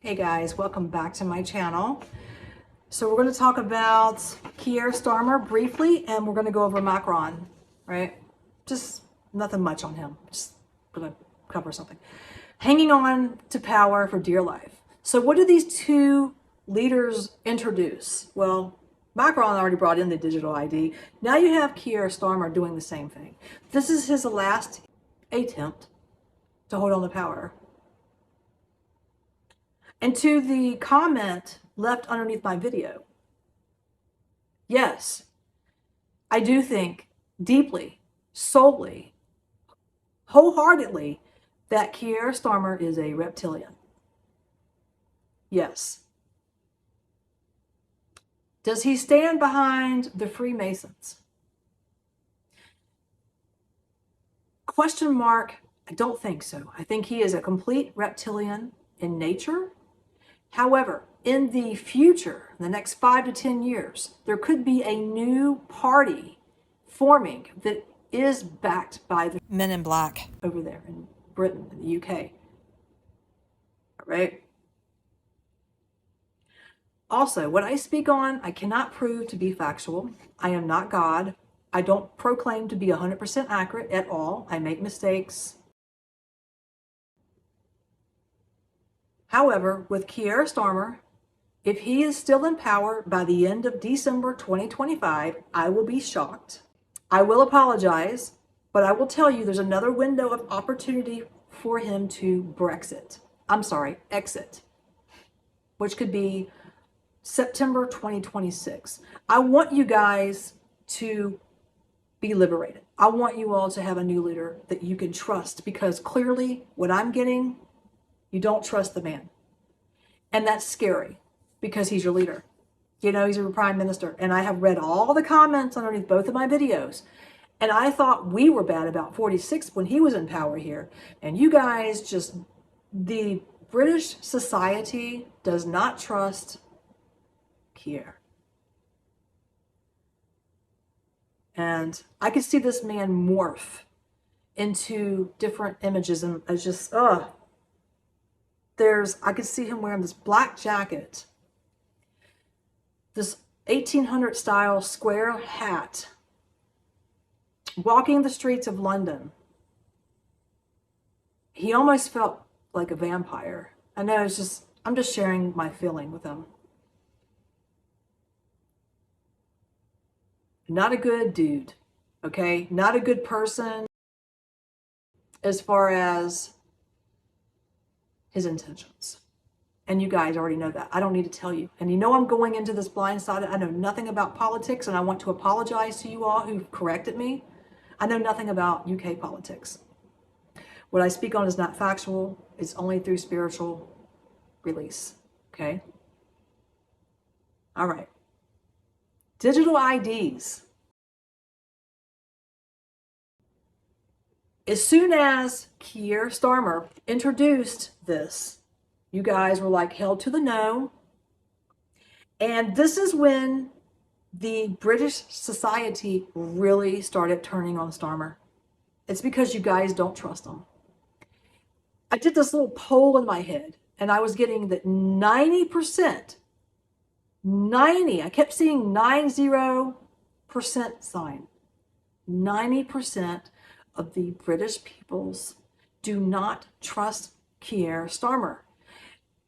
Hey guys, welcome back to my channel. So we're going to talk about Keir Starmer briefly, and we're going to go over Macron, right? Just nothing much on him. Just going to cover something. Hanging on to power for dear life. So what do these two leaders introduce? Well, Macron already brought in the digital ID. Now you have Keir Starmer doing the same thing. This is his last attempt to hold on to power. And to the comment left underneath my video, yes, I do think deeply, solely, wholeheartedly that Keir Starmer is a reptilian. Yes. Does he stand behind the Freemasons? Question mark, I don't think so. I think he is a complete reptilian in nature. However, in the future, the next 5 to 10 years, there could be a new party forming that is backed by the men in black over there in Britain, in the UK. All right. Also, what I speak on, I cannot prove to be factual. I am not God. I don't proclaim to be 100% accurate at all. I make mistakes. However, with Keir Starmer, if he is still in power by the end of December 2025, I will be shocked. I will apologize, but I will tell you there's another window of opportunity for him to exit, which could be September 2026. I want you guys to be liberated. I want you all to have a new leader that you can trust, because clearly what I'm getting, you don't trust the man. And that's scary because he's your leader. You know, he's your prime minister. And I have read all the comments underneath both of my videos. And I thought we were bad about 46 when he was in power here. And you guys just, the British society does not trust Keir. And I could see this man morph into different images, and I just, I could see him wearing this black jacket, this 1800 style square hat, walking the streets of London. He almost felt like a vampire. I know, I'm just sharing my feeling with him. Not a good dude, okay? Not a good person as far as his intentions. And you guys already know that. I don't need to tell you. And you know I'm going into this blindsided. I know nothing about politics, and I want to apologize to you all who've corrected me. I know nothing about UK politics. What I speak on is not factual. It's only through spiritual release, okay? All right. Digital IDs. As soon as Keir Starmer introduced this, you guys were like held to the no. And this is when the British society really started turning on Starmer. It's because you guys don't trust him. I did this little poll in my head, and I was getting that 90%, I kept seeing 90% sign. 90% of the British peoples do not trust Keir Starmer.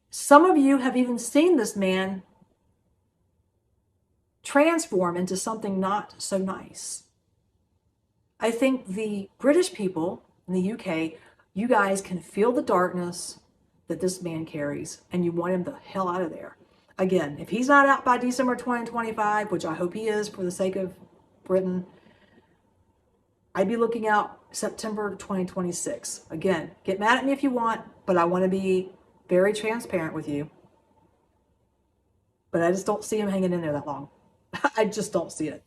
Some of you have even seen this man transform into something not so nice. I think the British people in the UK, you guys can feel the darkness that this man carries, and you want him the hell out of there. Again, if he's not out by December 2025, which I hope he is for the sake of Britain, I'd be looking out September 2026. Again, get mad at me if you want, but I want to be very transparent with you. But I just don't see him hanging in there that long. I just don't see it.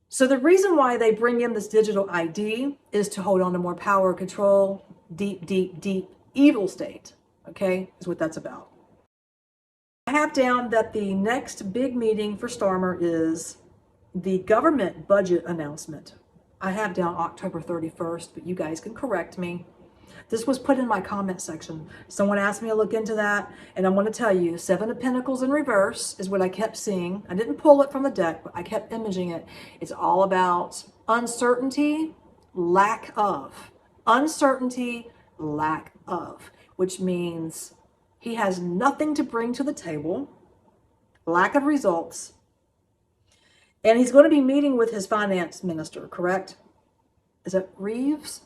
So the reason why they bring in this digital ID is to hold on to more power, control, deep, deep, deep evil state, okay, is what that's about. I have down that the next big meeting for Starmer is the government budget announcement. I have down October 31st, but you guys can correct me. This was put in my comment section. Someone asked me to look into that, and I'm going to tell you, Seven of Pentacles in reverse is what I kept seeing. I didn't pull it from the deck, but I kept imaging it. It's all about uncertainty, lack of. Uncertainty, lack of, which means he has nothing to bring to the table, lack of results, and he's going to be meeting with his finance minister, correct? Is it Reeves?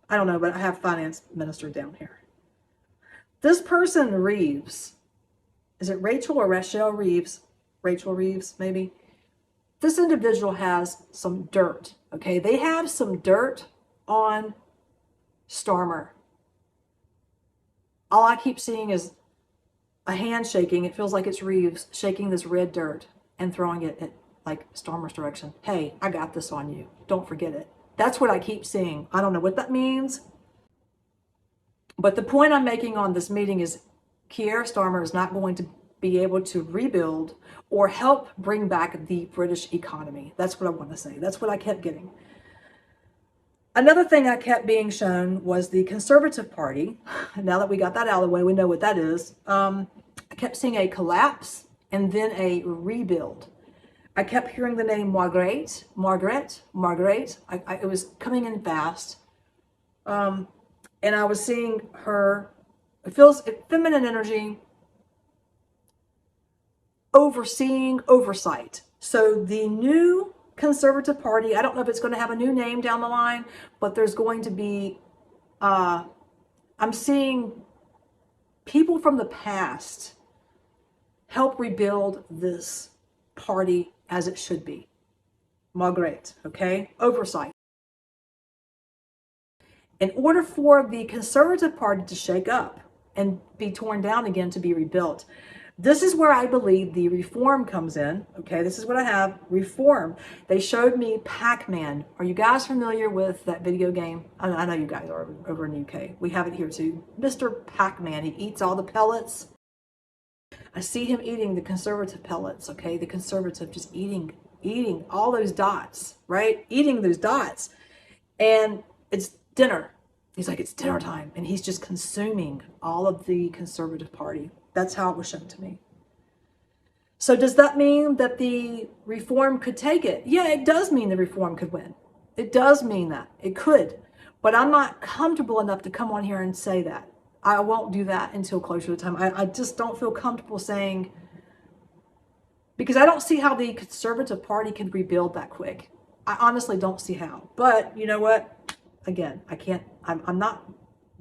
I don't know, but I have finance minister down here. This person, Reeves, is it Rachel or Rachel Reeves? Rachel Reeves, maybe. This individual has some dirt, okay? They have some dirt on Starmer. All I keep seeing is a hand shaking. It feels like it's Reeves shaking this red dirt and throwing it at like Starmer's direction. Hey, I got this on you. Don't forget it. That's what I keep seeing. I don't know what that means. But the point I'm making on this meeting is Keir Starmer is not going to be able to rebuild or help bring back the British economy. That's what I want to say. That's what I kept getting. Another thing I kept being shown was the Conservative Party. Now that we got that out of the way, we know what that is. I kept seeing a collapse and then a rebuild. I kept hearing the name Margaret. It was coming in fast. And I was seeing her, it feels feminine energy, overseeing, oversight. So the new Conservative Party, I don't know if it's going to have a new name down the line, but there's going to be, I'm seeing people from the past help rebuild this party as it should be. Margaret, okay? Oversight. In order for the Conservative Party to shake up and be torn down again to be rebuilt, this is where I believe the reform comes in. Okay, this is what I have, reform. They showed me Pac-Man. Are you guys familiar with that video game? I know you guys are over in the UK. We have it here too. Mr. Pac-Man, he eats all the pellets. I see him eating the Conservative pellets, okay? The Conservative just eating all those dots, right? Eating those dots. And it's dinner. He's like, it's dinner time. And he's just consuming all of the Conservative Party. That's how it was shown to me. So does that mean that the reform could take it? Yeah, it does mean the reform could win. It does mean that. It could. But I'm not comfortable enough to come on here and say that. I won't do that until closer to the time. I just don't feel comfortable saying, because I don't see how the Conservative Party can rebuild that quick. I honestly don't see how. But you know what? Again, I can't, I'm not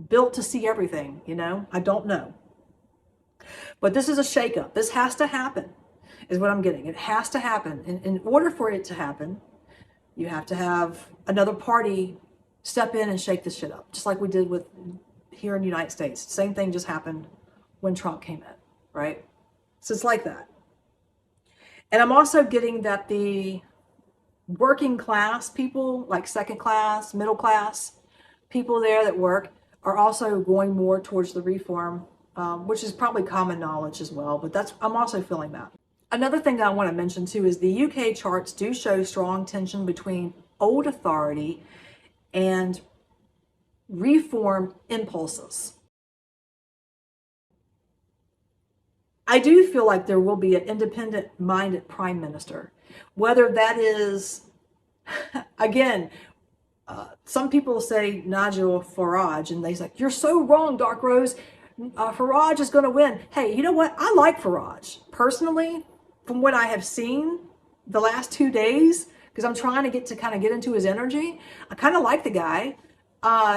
built to see everything, you know? I don't know. But this is a shakeup. This has to happen, is what I'm getting. It has to happen. In order for it to happen, you have to have another party step in and shake this shit up, just like we did with here in the United States. Same thing just happened when Trump came in, right? So it's like that. And I'm also getting that the working class people, like second class, middle class people there that work, are also going more towards the reform, which is probably common knowledge as well, but I'm also feeling that. Another thing that I want to mention too is the UK charts do show strong tension between old authority and reform impulses. I do feel like there will be an independent-minded prime minister, whether that is, again, some people say Nigel Farage, and they're like, you're so wrong, Dark Rose. Farage is going to win. Hey, you know what? I like Farage. Personally, from what I have seen the last 2 days, because I'm trying to kind of get into his energy, I kind of like the guy.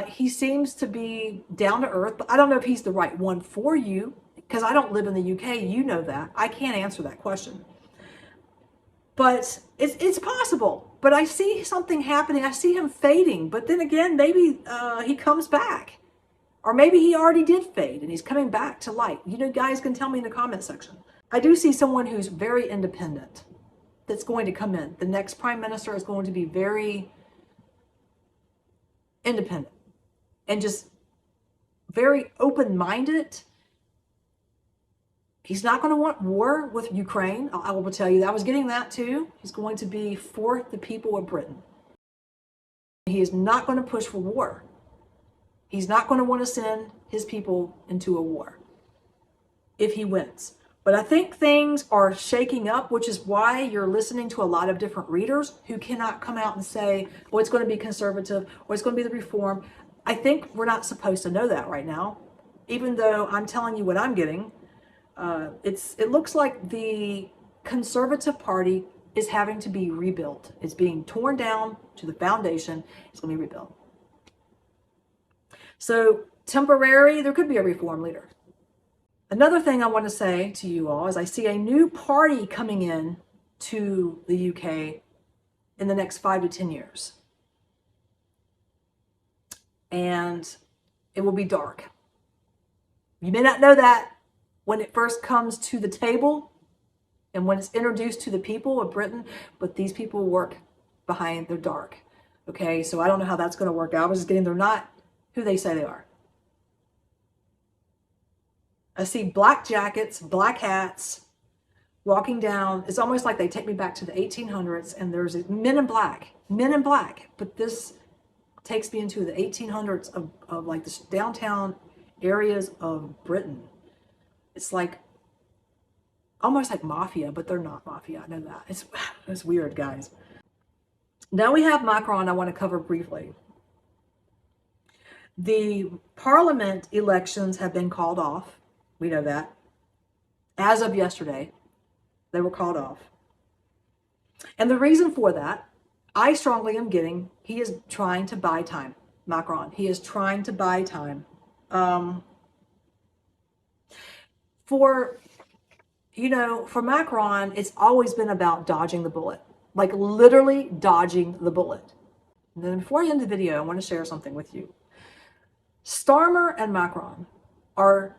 He seems to be down to earth, but I don't know if he's the right one for you, because I don't live in the UK. You know that. I can't answer that question. But it's possible. But I see something happening. I see him fading. But then again, maybe he comes back. Or maybe he already did fade and he's coming back to light. You know, guys can tell me in the comment section. I do see someone who's very independent that's going to come in. The next prime minister is going to be very independent and just very open-minded. He's not going to want war with Ukraine. I will tell you that. I was getting that too. He's going to be for the people of Britain. He is not going to push for war. He's not going to want to send his people into a war if he wins. But I think things are shaking up, which is why you're listening to a lot of different readers who cannot come out and say, oh, it's going to be conservative or it's going to be the reform. I think we're not supposed to know that right now, even though I'm telling you what I'm getting. It looks like the Conservative Party is having to be rebuilt. It's being torn down to the foundation. It's going to be rebuilt. So temporary, there could be a reform leader. Another thing I want to say to you all is I see a new party coming in to the UK in the next 5 to 10 years. And it will be dark. You may not know that when it first comes to the table and when it's introduced to the people of Britain, but these people work behind the dark. Okay, so I don't know how that's going to work out. I was just getting, they're not who they say they are. I see black jackets, black hats, walking down. It's almost like they take me back to the 1800s and there's men in black, but this takes me into the 1800s of like the downtown areas of Britain. It's like almost like mafia, but they're not mafia. I know that. It's weird, guys. Now we have Macron I want to cover briefly. The parliament elections have been called off. We know that. As of yesterday, they were called off. And the reason for that, I strongly am getting, he is trying to buy time. Macron, he is trying to buy time. For Macron, it's always been about dodging the bullet, like literally dodging the bullet. And then before I end the video, I want to share something with you. Starmer and Macron are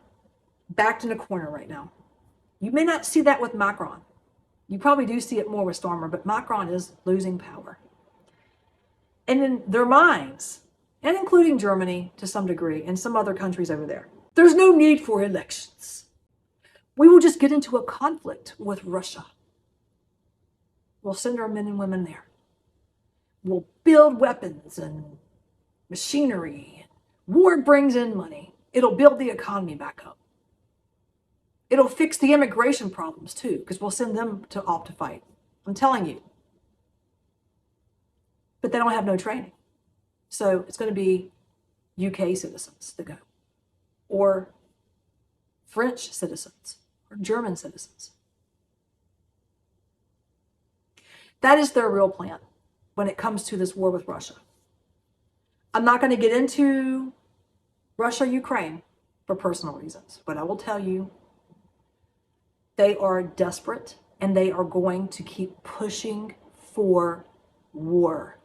backed in a corner right now. You may not see that with Macron. You probably do see it more with Starmer, but Macron is losing power. And in their minds, and including Germany to some degree, and some other countries over there, there's no need for elections. We will just get into a conflict with Russia. We'll send our men and women there. We'll build weapons and machinery. War brings in money. It'll build the economy back up. It'll fix the immigration problems too, because we'll send them off to fight. I'm telling you. But they don't have no training. So it's going to be UK citizens that go. Or French citizens. Or German citizens. That is their real plan when it comes to this war with Russia. I'm not going to get into Russia-Ukraine for personal reasons, but I will tell you they are desperate and they are going to keep pushing for war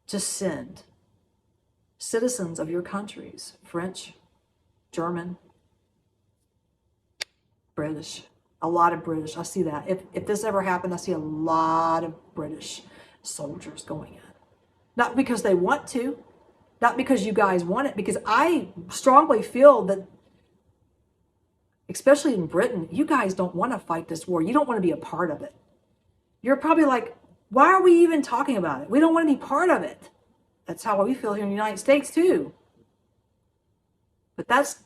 to send citizens of your countries, French, German, British, a lot of British. I see that. If this ever happened, I see a lot of British soldiers going in. Not because they want to, not because you guys want it, because I strongly feel that, especially in Britain, you guys don't want to fight this war. You don't want to be a part of it. You're probably like, why are we even talking about it? We don't want to be part of it. That's how we feel here in the United States too. But that's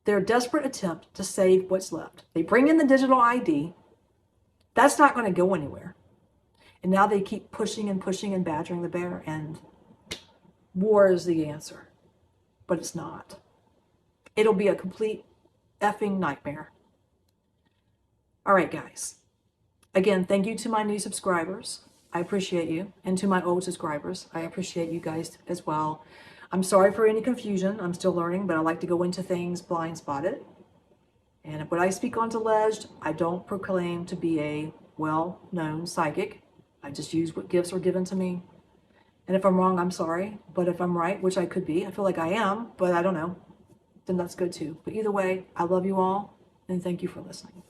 their desperate attempt to save what's left. They bring in the digital ID. That's not going to go anywhere. And now they keep pushing and pushing and badgering the bear, and war is the answer. But it's not. It'll be a complete effing nightmare. All right, guys. Again, thank you to my new subscribers. I appreciate you. And to my old subscribers, I appreciate you guys as well. I'm sorry for any confusion. I'm still learning, but I like to go into things blind spotted. And when I speak on's alleged, I don't proclaim to be a well-known psychic. I just use what gifts are given to me. And if I'm wrong, I'm sorry. But if I'm right, which I could be, I feel like I am, but I don't know, then that's good too. But either way, I love you all, and thank you for listening.